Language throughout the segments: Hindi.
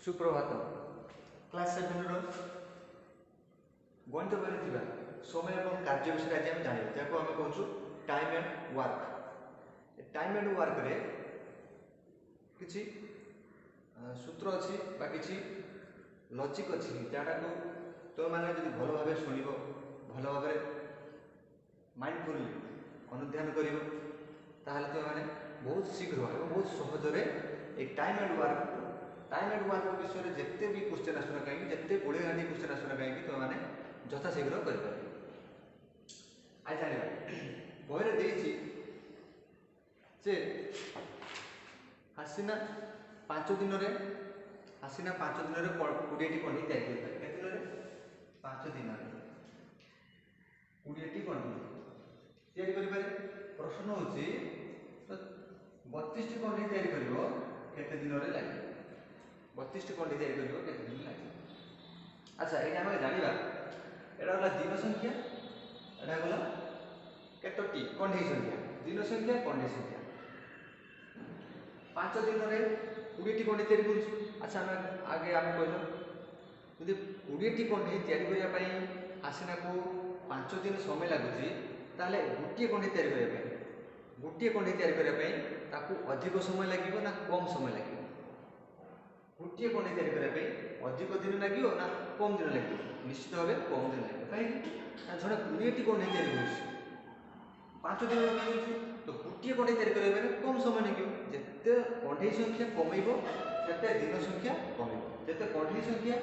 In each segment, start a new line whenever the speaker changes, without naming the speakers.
सुप्रभात क्लास 7 गणित बही थी समय और कार्य विषय आज आम जाना जहाँ आम कहूँ time and work. Time and work रे किसी सूत्र अच्छी कि लॉजिक अच्छी जहाँ को तो मैंने जो भल भाव शुण भल भाव माइंडफुली अनुध्यान कर तो मैंने बहुत शीघ्र और बहुत सहजरे एक टाइम एंड वर्क विषय जिते भी क्वेश्चन आसुना कहीं जिते गोड़े घाटी क्वेश्चन आसुना कहीं तो मैंने यथाशीघ्र करें। आज जाना बहरे देसी हासीना 5 दिन में 20टी कंढी तैयारी कर 5 दिन 20टी कंढी तैयारी प्रश्न हूँ तो 32टी कंढी तैयारी केते दिन में लगे 32टी कंढी तैयारी केते दिन लगे। अच्छा ये आम जाना यहाँ गला दिन संख्या यहाँ गला केतोटी कंढी संख्या दिन संख्या कंढी संख्या 5 दिन में 20टी कंढी तैयारी करूँ। अच्छा आम आगे आम कहल जब 20टी कंढी तैयारी करने आसिना को 5 दिन समय लगुच ताले गोटे कंढी तैयारी करने गोटे कंढी तैयारी करने अधिक समय लगे ना कम समय लगे गोटे कंढी तैयारी करने अधिक दिन लगे ना कम दिन लगे निश्चित भाव कम दिन लगे कहीं जड़े 20टी कंढी तैयारी कर 5 दिन लगे तो गोटे कंढी तैयारी करने कम समय लगे जिते कंढी संख्या कमेब से दिन संख्या कमेब जिते कंढी संख्या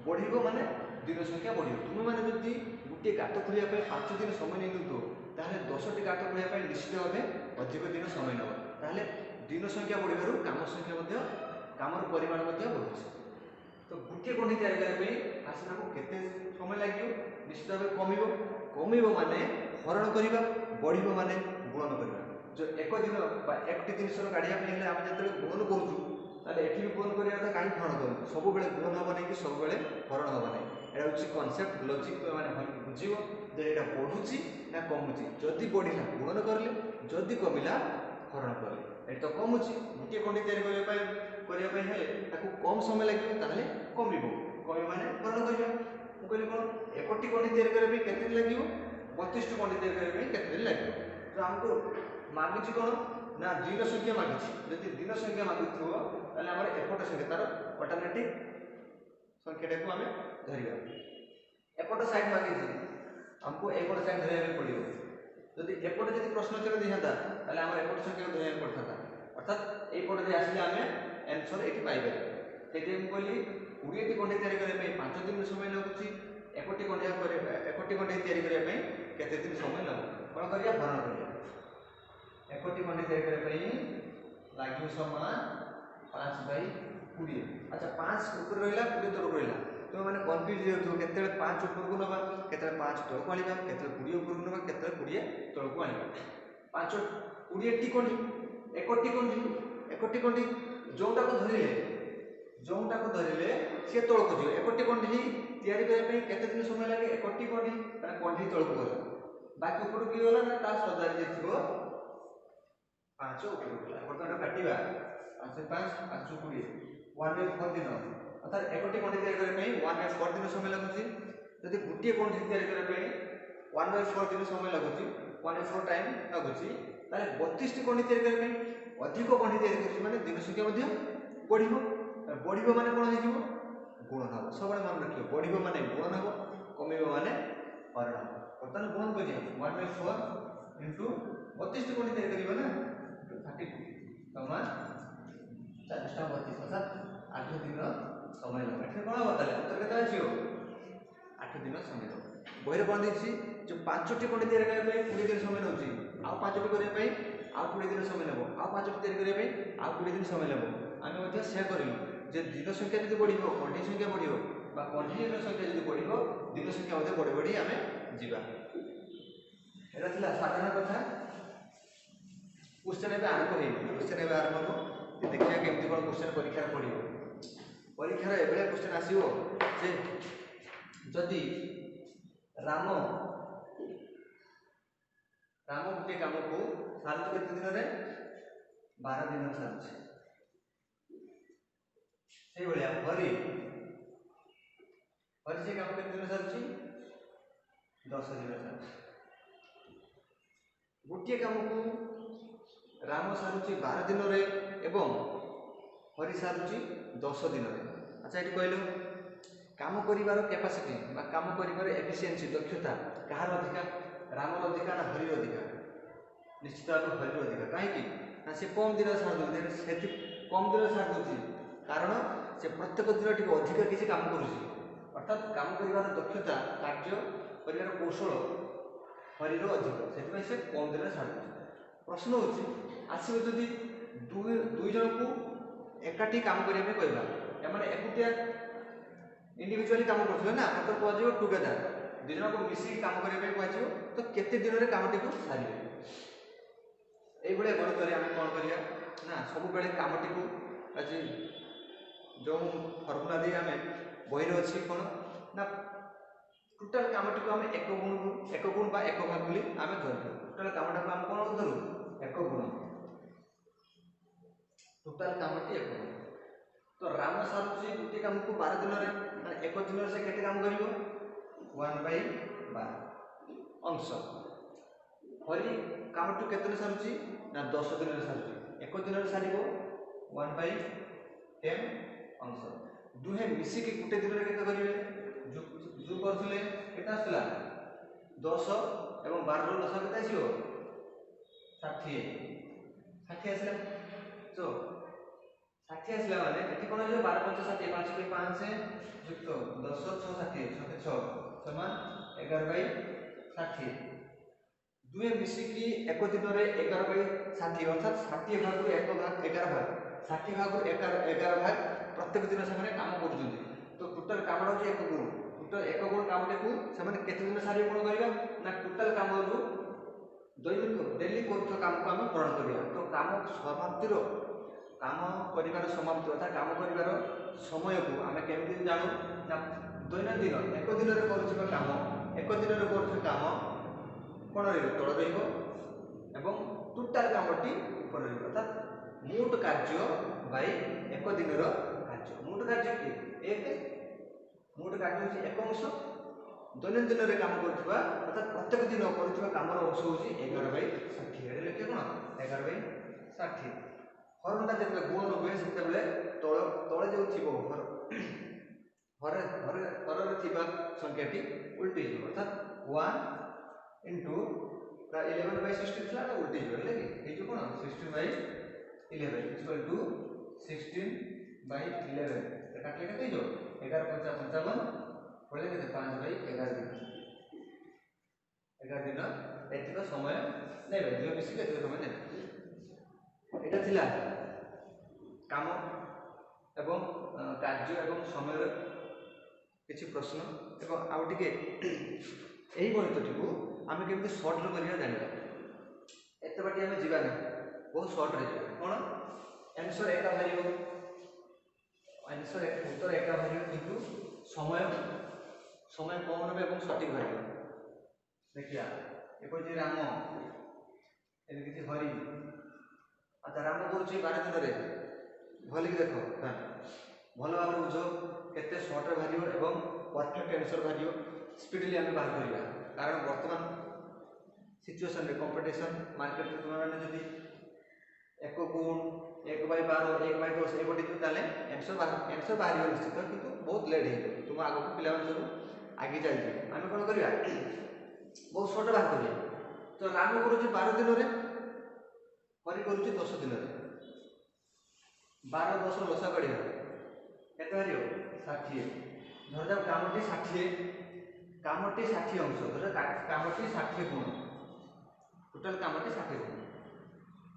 बढ़ माने दिन संख्या बढ़ तुम मैंने जब गोटे गात खोलिया 5 दिन समय नहीं दो ताहले 10टी गात खोलिया निश्चित भाव अधिक दिन समय नब ताहले दिन संख्या बढ़ काम संख्या कामर परिमाण बढ़ुଛି तो गोटे कंढी तैयारी करने आसना को केते समय लगे निश्चित भाव कमिब माने हरण करवा बढ़ माने गुणन करवा जो एक दिन एक जिनस काढ़ापी आम जो गुणन करुँ एटी भी गुणन करवा कहीं हरण करूँ सब गुणन हम नहीं कि सब हरण हम नहीं यहाँ हूँ कनसेप्ट लॉजिक मैंने बुझे जे यहाँ बढ़ुची ना कमुची जदि बढ़ला गुणन करें जदि कमिला हरण करें ये तो कमुची गोटे कंढी तैयारी करने कम समय लगे ताहले कमिब माने हरण करवा मुझे कौन 1टी कंढी तैयारी करने केते दिन लगे 32टी कंढी तैयारी करने केते दिन लगे तो आमको मागिची कौन ना दिन संख्या मागिची जदि दिन संख्या मागुथो ताहले हमर एपट संख्या तार अल्टरनेटिव संख्याटा को आम धरिबा एपट साइड मागिची हमको एपट साइड धरिया पड़ो जदि एपट जदि प्रश्न उत्तर दिहता ताहले हमर एपट संख्या धरिया पड़ता अर्थात एपट जे आसिले आमे आंसर एटी पाइबे सेठी हम कहली 20टी कंढी तैयारी करने 5 दिन समय लगुच 1टी कंढी तैयारी करने केते दिन समय लगू कौन करिया हरण करिया 1टी कंढी तैयारी करने लगे समय 5/20। अच्छा 5 ऊपर रहा 20 तौक रहा तुम मैंने कन्फ्यूज हो केते 5 ऊपर को नवा केते 5 तौक आनिबा केते 20 ऊपर को नवा केते 20 तौक आनिबा 5 20टी कंढी 1टी कंढी जोटा को धरिले सी तौक जी 1टी कंढी तैयारी करने केते दिन समय लगे 1टी कंढी कंढी तौक गला बाकी ऊपर की गला ना ता सजारी देखिबो 5 ऊपर गला बर्तमान काटिबा 5 5 20 1/4 दिन अर्थात 1टी कंढी तैयारी करने 1/4 दिन समय लगुच जदि गोटे कंढी तैयारी करने 1/4 दिन समय लगुच 1/4 टाइम लगुच ताले 32टी कंढी तैयारी करने अधिक कंढी तैयारी कर माने दिन संख्या बढ़ माने कौन हो गुणन हम सब मन रखिए बढ़ माने गुणन हम कमिब माने हरण हम बर्तमान गुणन कर 1/4 इंटू 32टी कंढी तैयारी करबा ना 32 समान 40 अर्थात 8 दिन समय लगे एठे कौन बताले उत्तर केते आछियो 8 दिन समय लगे बहिरे कौन देखछि जो 5टी कंढी तैयारी करबा 20 दिन समय नउछि आ 5टी करबा आउ 20 दिन समय लगे आउ 5टी तैयारी करबा आउ 20 दिन समय लगे आमे मध्ये से करिलु जे दिन संख्या यदि बढ़िबो कंढी संख्या बढ़िबो बा कंढी संख्या यदि बढ़िबो दिन संख्या मध्ये बढ़ी बढ़ी आमे जीवा एटा थिला साधारण कथा क्वेश्चन एबे आरंभ होई क्वेश्चन एबे आरंभ हो देखिया केमति कोन क्वेश्चन परीक्षा पड़िबो परीक्षा रे एबे क्वेश्चन आसीबो जे जदि राम गोटे काम को सारू केते दिन रे 12 दिन सारू ସେଇଭଳିଆ ହରି ହରି ସେ କାମ କେତେ ଦିନ ସାରୁଛି 10 ଦିନ ସାରୁଛି। ଗୋଟିଏ କାମକୁ ରାମ ସାରୁଛି 12 ଦିନରେ ଏବଂ ହରି ସାରୁଛି 10 ଦିନରେ। ଆଚ୍ଛା ଏଠି କହିଲ କାମ କରିବାର କ୍ୟାପାସିଟି ବା କାମ କରିବାର ଏଫିସିଏନ୍ସି ଦକ୍ଷତା କାହାର ଅଧିକା, ରାମର ଅଧିକା ନା ହରିର ଅଧିକା? ନିଶ୍ଚିତ ଭାବେ ହରିର ଅଧିକା। କାହିଁକି ନା ସେ କମ୍ ଦିନରେ ସାରି ଦେଉଛି। ସେଠି କମ୍ ଦିନରେ ସାରି ଦେଉଛି କାରଣ ସେ ପ୍ରତ୍ୟେକ ଦିନ ଟିକେ ଅଧିକ କିଛି କାମ କରୁଛି, ଅର୍ଥାତ୍ କାମ କରିବାର ଦକ୍ଷତା କାର୍ଯ୍ୟ କରିବାର କୌଶଳ ହରିର ଅଧିକ, ସେଥିପାଇଁ ସେ କମ୍ ଦିନରେ ସାରି ଦେଉଛି। ପ୍ରଶ୍ନ ହେଉଛି ଆସିବ ଯଦି ଦୁଇ ଜଣକୁ ଏକାଠି କାମ କରିବା ପାଇଁ କହିବା, ଏମାନେ ଏକୁଟିଆ ଇଣ୍ଡିଭିଜୁଆଲି କାମ କରୁଥିଲେ ନା, ମତେ କୁହାଯିବ ଟୁଗେଦର, ଦୁଇ ଜଣକୁ ମିଶିକି କାମ କରିବା ପାଇଁ କୁହାଯିବ, ତ କେତେ ଦିନରେ କାମଟିକୁ ସାରିବେ? এইଭଳିଆ ଗଣିତରେ ଆମେ କ'ଣ କରିବା ନା ସବୁବେଳେ କାମଟିକୁ ଆଜି ଯେଉଁ ଫର୍ମୁଲା ଦେଇ ଆମେ ବହିରେ ଅଛି କ'ଣ ନା ଟୋଟାଲ କାମଟିକୁ ଆମେ ଏକ ଗୁଣ ବା ଏକ ଭାଗ ବୋଲି ଆମେ ଧରିବୁ। ଟୋଟାଲ କାମଟାକୁ ଆମେ କ'ଣ ଧରୁ? ଏକ ଗୁଣ। ଟୋଟାଲ କାମଟି ଏକ ଗୁଣ। ତ ରାମ ସାରୁଛି ଗୋଟିଏ କାମକୁ 12 ଦିନରେ, ମାନେ ଏକ ଦିନରେ ସେ କେତେ କାମ କରିବ? 1/12 ଅଂଶ। ହରି କାମଟି କେତେ ଦିନ ସାରୁଛି ନା 10 ଦିନରେ ସାରୁଛି। ଏକ ଦିନରେ ସାରିବ 1/10 ଅଂଶ। ଦୁହେଁ ମିଶିକି ଗୋଟେ ଦିନରେ କେତେ କରିବେ? ଯୋଉ କରୁଥିଲେ କେତେ ଆସିଲା? 10 ଏବଂ 12 ର ଲସାଗୁ କେତେ ଆସିବ? 60 ଆସିଲା। ତ 60 ଆସିଲା ମାନେ ଏଠି କ'ଣ ହେଇଯିବ? 12 5 60, 5 × 5 ଯୁକ୍ତ 10 6 60, 6 ସମାନ 11/60। ଦୁହେଁ ମିଶିକି ଏକ ଦିନରେ 11/60 ଅର୍ଥାତ୍ 60 ଭାଗରୁ 11 ଭାଗ, 60 ଭାଗରୁ 11 ଭାଗ ପ୍ରତ୍ୟେକ ଦିନ ସେମାନେ କାମ କରୁଛନ୍ତି। ତ ଟୋଟାଲ କାମଟା ହେଉଛି ଏକ ଗୁଣ। ଟୋଟାଲ ଏକ ଗୁଣ କାମଟାକୁ ସେମାନେ କେତେ ଦିନ ସାରିବେ? କ'ଣ କରିବା ନା ଟୋଟାଲ କାମରୁ ଦୈନିକ ଡେଲି କରୁଥିବା କାମକୁ ଆମେ ପୂରଣ କରିବା। ତ କାମ କରିବାର ସମାପ୍ତି ଅର୍ଥାତ୍ କାମ କରିବାର ସମୟକୁ ଆମେ କେମିତି ଜାଣୁ ନା ଦୈନନ୍ଦିନ ଏକ ଦିନରେ କରୁଥିବା କାମ କ'ଣ ରହିବ? ତଳ ରହିବ ଏବଂ ଟୋଟାଲ କାମଟି ଉପରେ ରହିବ, ଅର୍ଥାତ୍ ମୋଟ କାର୍ଯ୍ୟ ବାଇ ଏକ ଦିନର କାର୍ଯ୍ୟ। ମୋଟ କାର୍ଯ୍ୟ କି ମୋଟ କାର୍ଯ୍ୟ ହେଉଛି ଏକ ଅଂଶ, ଦୈନନ୍ଦିନରେ କାମ କରୁଥିବା ଅର୍ଥାତ୍ ପ୍ରତ୍ୟେକ ଦିନ କରୁଥିବା କାମର ଅଂଶ ହେଉଛି 11/60। ଏଠି ଲେଖିବେ କ'ଣ? 11/60। ହରଣଟା ଯେତେବେଳେ ଗୁଣନ ହୁଏ ସେତେବେଳେ ତଳେ ଯେଉଁ ଥିବ ହରରେ ଥିବା ସଂଖ୍ୟାଟି ଉଲ୍ଟି ଯିବ, ଅର୍ଥାତ୍ 1 × 11/60 ଥିଲା ନା ଉଲ୍ଟି ଯିବ, ହେଲା କି ହେଇଯିବ କ'ଣ? 16/11 = 16/11। କାଟିଲେ କେତେ ହେଇଯିବ? 11 × 5 = 55 ପଡ଼ିଲେ କେତେ? 5/11 ଦିନ। 11 ଦିନ ଏତିକ ସମୟ ନେବେ, ଦୁଇ ମିଶିକି ଏତିକ ସମୟ ନେବେ। ଏଇଟା ଥିଲା କାମ ଏବଂ କାର୍ଯ୍ୟ ଏବଂ ସମୟର କିଛି ପ୍ରଶ୍ନ। ଏବଂ ଆଉ ଟିକେ ଏହି ଗଣିତଟିକୁ ଆମେ କେମିତି ସର୍ଟରେ କରିବା ଜାଣିବା। ଏତେ ବାଟି ଆମେ ଯିବା ନାହିଁ, ବହୁତ ସର୍ଟରେ ଯିବା। କ'ଣ? ଆନ୍ସର ଏକା ବାହାରିବ, ଉତ୍ତର ଏକା ବାହାରିବ, କିନ୍ତୁ ସମୟ କମ୍ ନେବେ ଏବଂ ସଠିକ୍ ବାହାରିବ। ଦେଖିବା ଏପରି ରାମ, ଏବେ କିଛି ହରି। ଆଚ୍ଛା ରାମ କରୁଛି 12 ଦିନରେ, ଭଲିକି ଦେଖ, ଭଲ ଭାବରେ ବୁଝ, କେତେ ସର୍ଟରେ ବାହାରିବ ଏବଂ ପରଫେକ୍ଟ ଆନ୍ସର ବାହାରିବ। ସ୍ପିଡଲି ଆମେ ବାହାର କରିବା, କାରଣ ବର୍ତ୍ତମାନ ସିଚୁଏସନରେ କମ୍ପିଟିସନ୍ ମାର୍କେଟରେ ତୁମେମାନେ ଯଦି 1 ଗୁଣ 1/12 1/10 ଏପଟେ ଯିବ ତାହେଲେ ଆନ୍ସର ବାହାରିବ ନିଶ୍ଚିତ, କିନ୍ତୁ ବହୁତ ଲେଟ୍ ହେଇଯିବ। ତୁମ ଆଗକୁ ପିଲାମାନେ ସବୁ ଆଗେଇ ଚାଲିଯିବେ। ଆମେ କ'ଣ କରିବା? ବହୁତ ସର୍ଟ ବାହାର କରିବା। ତ ରାମ କରୁଛି 12 ଦିନରେ, ହରି କରୁଛି 10 ଦିନରେ। 12 10 ଲସା କାଢ଼ିବା କେତେ ବାହାରିବ? 60। ଧରାଯାଉ କାମଟି 60 ଅଂଶ, ଧରାଯାଉ କାମଟି 60 ଗୁଣ, ଟୋଟାଲ କାମଟି 60 ଗୁଣ।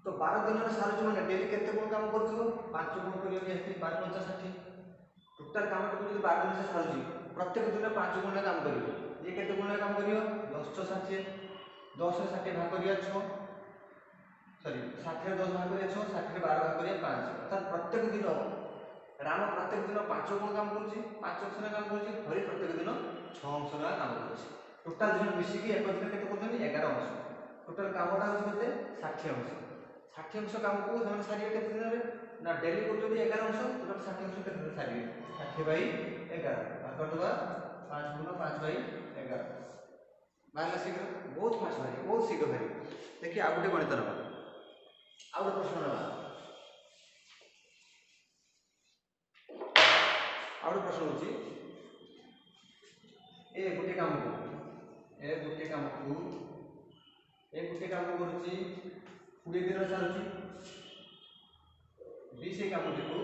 ତ 12 ଦିନରେ ସାରୁଛୁ ମାନେ ଡେଲି କେତେ ଗୁଣ କାମ କରୁଥିବ? 5 ଗୁଣ କରିବ ନିହାତି। 12 × 5 = 60। ଟୋଟାଲ କାମଟିକୁ ଯଦି 12 ଦିନ ସେ ସାରୁଛି, ପ୍ରତ୍ୟେକ ଦିନ 5 ଗୁଣ କାମ କରିବ। ଇଏ କେତେ ଗୁଣ କାମ କରିବ? 10 × 60, 10 ରେ 60 ଭାଗ କରିବା 6, 60 ରେ 10 ଭାଗ କରିବା 6, 60 ରେ 12 ଭାଗ କରିବା 5, ଅର୍ଥାତ୍ ପ୍ରତ୍ୟେକ ଦିନ ରାମ ପ୍ରତ୍ୟେକ ଦିନ 5 ଗୁଣ କାମ କରୁଛି, 5 ଅଂଶ କାମ କରୁଛି। ହରି ପ୍ରତ୍ୟେକ ଦିନ 6 ଅଂଶ କାମ କରୁଛି। ଟୋଟାଲ ଦିନ ମିଶିକି ଏକ ଦିନ କେତେ କରୁଛନ୍ତି? 11 ଅଂଶ। ଟୋଟାଲ କାମଟା ହେଉଛି କେତେ? 60 ଅଂଶ। 60 ଅଂଶ କାମକୁ ସେମାନେ ସାରିବେ କେତେ ଦିନରେ? ନା ଡେଲି କରୁଛନ୍ତି 11 ଅଂଶ, ଟୋଟାଲ 60 ଅଂଶ କେତେ ଦିନ ସାରିବେ? 60/11 करदे 5 गुण 5/11 बाहर शीघ्र बहुत फास्ट बाहर बहुत शीघ्र बाहर। देखिए आउ गोटे गणित नवा आउ गोटे प्रश्न नवा आउ गोटे प्रश्न होची ए गोटे काम करुची 20 दिन सारूची बी से कामटी को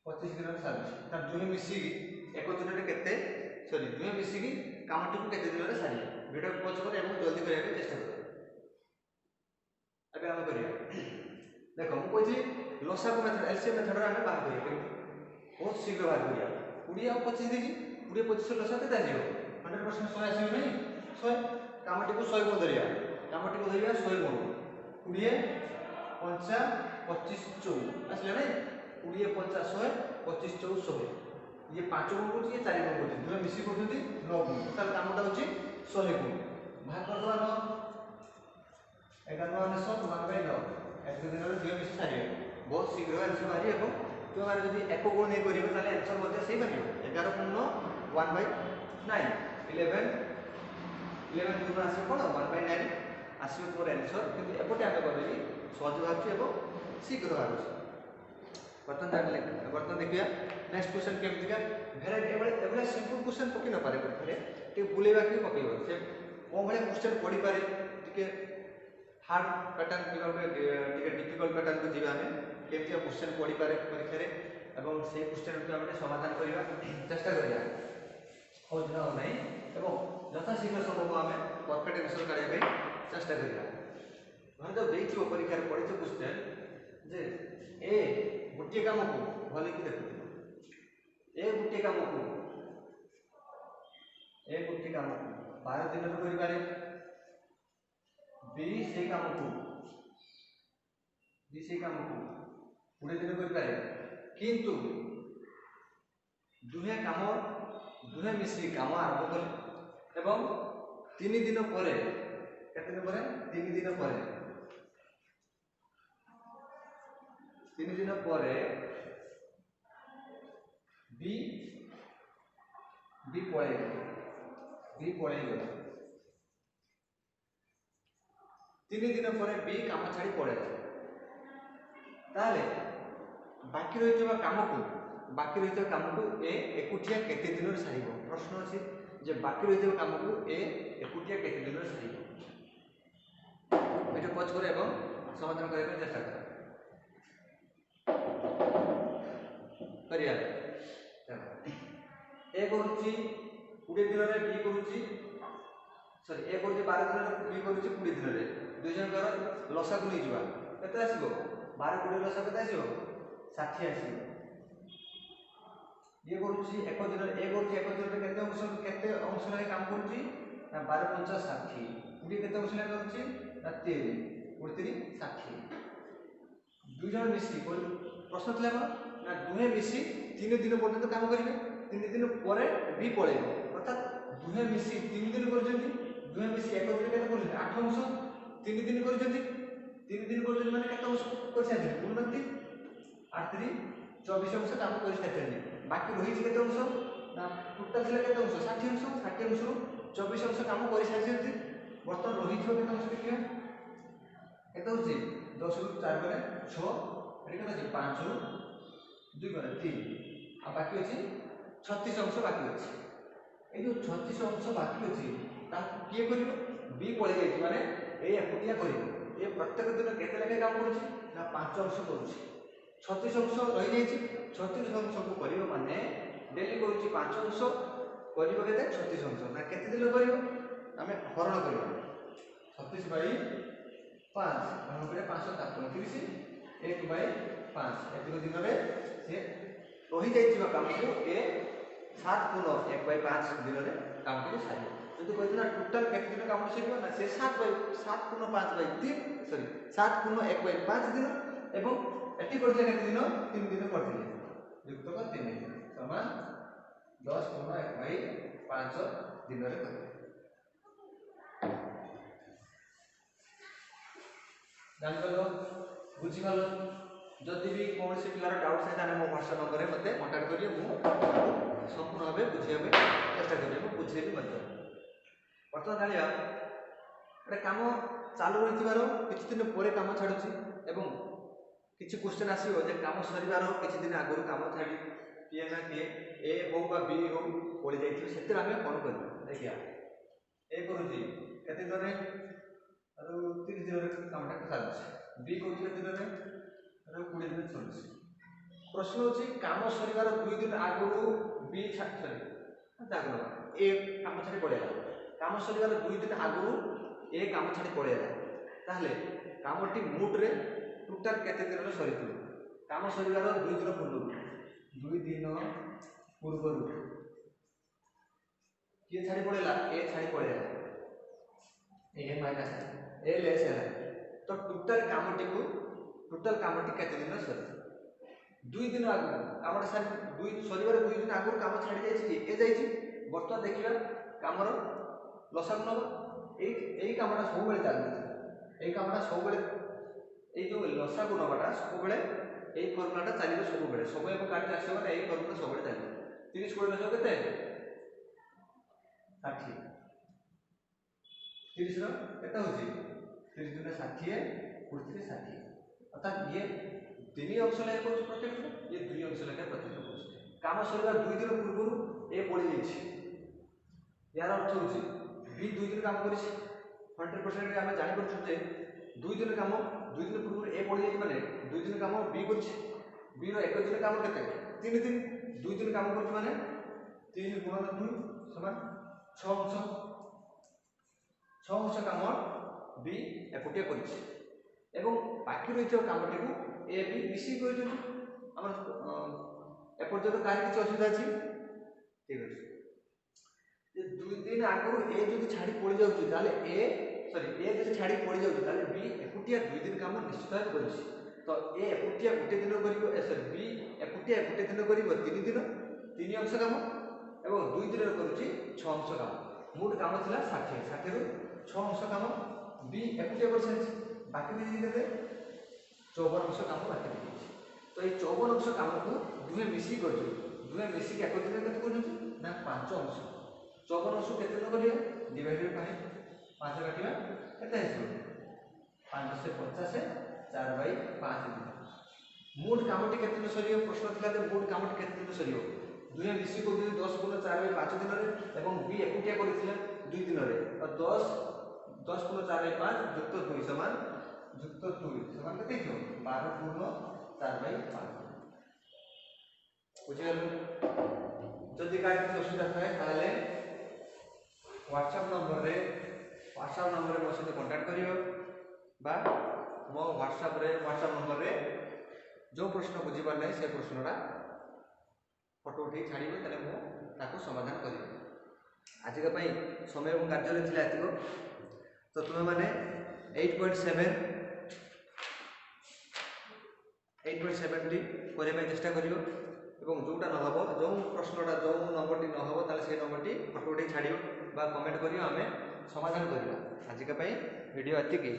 25 दिन सारूची तार दुहे मिसी एक दिन रे केते सॉरी दुहे मिसी कामटी को केते दिन रे सारी वीडियो पॉज कर एवं जल्दी करिया के चेष्टा कर। अबे हम करिया देखो मु कहछि लसागु मेथड एलसीएम मेथड रे हम बाहर करिया बहुत शीघ्र बाहर करिया 20 और 25 देखि 20 25 लसा केते आजियो 100% 100 आसियो नै 100 कामटी को 100 गुण धरिया कामटी को धरिया 100 गुण 20 5 25 4 आसले नै 20 5 100 25 4 100 ये 5 गुण को ये 4 गुण को दुहे मिसी करथि 9 गुण टोटल कामटा होची 100 गुण भाग कर दवा 9 11 9 100 1/9 एक दिन रे दुहे मिसी सारी बहुत शीघ्र आंसर बारी एवं तो अगर यदि एक गुण नहीं करियो ताले आंसर मध्ये सही बारियो 11 गुण 1/9 11 गुण आसे कोन 1/9 आसे तोर आंसर किंतु एपटे आमे करबी सहज भाबछु एवं शीघ्र भाबछु। बर्तन देखिया नेक्स्ट क्वेश्चन केमति का भेराइटी एवले सिंपल क्वेश्चन पकि न पारे परे टे बुलेबा के पकेबो से ओ भले क्वेश्चन पढी पारे टिके हार्ड पैटर्न टिके डिफिकल्ट पैटर्न को जीवा में केमति क्वेश्चन पढी पारे परीक्षा रे एवं से क्वेश्चन को हम समाधान करिवा चेष्टा करिया खोज न हो नहीं एवं यथा शीघ्र संभव हमें परफेक्ट आंसर काढिया पे चेष्टा करिया हम तो देखियो परीक्षा रे पढितो क्वेश्चन जे ए गोटे काम को भले कि देखो ए गोटे काम को 12 दिन रे करि पारे बी से काम को 20 दिन करि पारे किंतु दुहे मिसी काम आरंभ कले एवं 3 दिन परे केते दिन परे 3 दिन परे 3 दिन परे बी पळे गला 3 दिन परे बी काम छाड़ी पळे ताले बाकी रहितबा काम को ए एकुटिया केते दिन रे सारिबो प्रश्न अछि जे बाकी रहितबा काम को ए एकुटिया केते दिन रे सारिबो एटा पछ करे एवं समाधान करे के चेष्टा करिया ए करूची 20 दिन रे बी करूची सॉरी ए करूची 12 दिन रे बी करूची 20 दिन रे दुई जन कर लसा को नै जिवा केते आसीबो 12 20 लसा केते आसीबो 60 आसीबो ये करूची एक दिन रे केते अंश रे काम करूची ना 12 50 60 पुडी केते अंश रे करूची ना 3 पुडी 60 दुई जन मिसी प्रश्न थिला ना दुहे मिसी 3 दिन पर्यंत काम करिवे 3 दिन परे बी पळेबो अर्थात दुहे मिसी 3 दिन करजंती दुहे मिसी एक दिन केते करजंती 8 अंश 3 दिन करजंती 3 दिन करजंती माने केते अंश करछांती उन्नति 8 3 24 अंश काम कर साथेंती बाकी रही केते अंश ना टोटल थिला केते अंश 60 अंश रु 24 अंश काम कर साथेंती बर्तन रही केते अंश देखिया केते होची 10 रु 4 गरे 6 एटा केते 5 रु 2 गरे 3 आ बाकी अछि 36 अंश बाकी अछि ए जो 36 अंश बाकी अछि ता किए करिवो बी पळे जाई माने ए एकुटिया करिवो ए प्रत्येक दिन केते लेखे काम करूची ना 5 अंश करूची 36 अंश रही जाई 36 अंश को करिवो माने डेली करूची 5 अंश करिवो केते 36 अंश ना केते दिन करिवो हमें हरण करिवो 36/5 हम करे 535 1/5 एतिक दिन रे से रही जाई काम को ए 7 गुण 1/5 दिन रे काम को सारी যদি কই না টোটাল কত দিন কাম শিখব না সে 7 গুণ 5/3 সরি 7 গুণ 1/5 দিন এবং এটি করলে কত দিন 3 দিন করলে যুক্ত কর 3 দিন সমান 10 গুণ 1/5 দিন রে করলে জান গলো বুঝি গলো যদি भी कौन से पिलार डाउट है ताने मो व्हाट्सएप नंबर रे मते कांटेक्ट कले मु संपूर्ण भाव बुझे चेष्टा करेंगे बुझेबी बर्तमान जाना गोटे कम चालू रही किसी दिन पर कम छाड़ुची एवं किसी क्वेश्चन आसो जे कम सर किसी दिन आगुरी कम छाड़ी किए ना किए ए हो बी हो पड़ी जाइए से आम कौन कर देखिए ए करुच्ची केते दिन में 30 दिन कमटा सारी बी करुच्ची केते दिन में 20 दिन चलुची प्रश्न होची काम सरिवार 2 दिन आगु बी सॉरी जागरण ए काम छाड़ी पड़ेगा काम सरिवार 2 दिन आगु ए काम छाड़ी पड़ेगा ताहले कामटी मुट रे टोटाल केते दिन सरी काम सरिवार 2 दिन पूर्व 2 दिन पूर्व किए छाड़ी पड़ेगा ए छाड़ी पड़ेगा ए माइनस ए लेस है तो टोटाल कामटी केते दिन सरी 2 दिन आगु कामटा सारी सरिवार 2 दिन आगु काम छाड़ी जाइए ए जाइए बर्तमान देखिए कामर लसागु नब यही कामटा सब बेले चलती यही कामटा सब बेले जो लसागु नबाटा सब बेले यही फर्मुलाटा चलो सब बेले समय काटी आसो मैंने यही फर्मुला सब बेले चलो 30 कोड़े लस के 60 30 रे हूँ 30 दिन 60 30 60 अर्थात ये 3 अंश लेखा कर प्रत्येक ये 2 अंश लेखा प्रत्येक कर काम सर 2 दिन पूर्व ए पड़ जाइए यार अर्थ हूँ बी 2 दिन काम कर 100% आम जापर 2 दिन काम 2 दिन पूर्व ए पड़ जाइए मैंने 2 दिन काम बी कर बी रो 1 दिन काम के 3 दिन 2 दिन काम कर माने 3 गुणन 2 समान 6 अंश काम बी एपटिया कर बाकी रही कामटी को ए बी मिसी कर एपर्यंत कहीं किसी असुविधा अच्छी ठीक अच्छे 2 दिन आगु ए जो छाड़ी पड़ जाए ए सॉरी ए जो छाड़ी पड़ जाए बी एकुटिया 2 दिन काम निश्चित भाव कर तो ए एकुटिया गोटे दिन कर सॉरी बी एकुटिया गोटे दिन कर 3 दिन 3 अंश काम एवं 2 दिन करुच्ची 6 अंश काम मोट काम था 60 60 रु 6 अंश काम बी एकुटिया कर सारी बाकी देते 54 अंश काम बाकी रही तो ये 54 अंश काम को दुहे मिसिक कर दुहे मिसिक एक दिन के ना 5 अंश 54 अंश के करिए डिवाइडेड बाय 5 काटिया केते आइसो 5 से 50 4/5 दिन मोट कामटी केते दिन सरियो प्रश्न थिला जे मोट कामटी केते दिन सरियो दुहे मिसिक को 10 गुण 4/5 दिन रे एवं बी एकुटिया करथिले 2 दिन रे और 10 गुण 4/5 युक्त 2 समान युक्त 2 समान केते हो 12 गुण 4/5 बुझिगल जदि का किसी असुविधा थाए ताले व्हाट्सएप नंबर रे मो सहित कांटेक्ट करियो बा मो व्हाट्सएप नंबर रे जो प्रश्न बुझी पार नहीं से प्रश्नटा फोटो उठे छाड़िबे ताले मो ताको समाधान करिबे आज का पई समय और कार्य थिला एतिको तो तुमे माने 8.7 टी करे में चेष्टा करियो एवं जोटा न हबो जो प्रश्नटा जो नंबर टी न हबो ताले से नंबर टी फोटो उठे छाड़ियो बा कमेंट करियो आमे समाधान करियो आज का पई वीडियो एतिकी।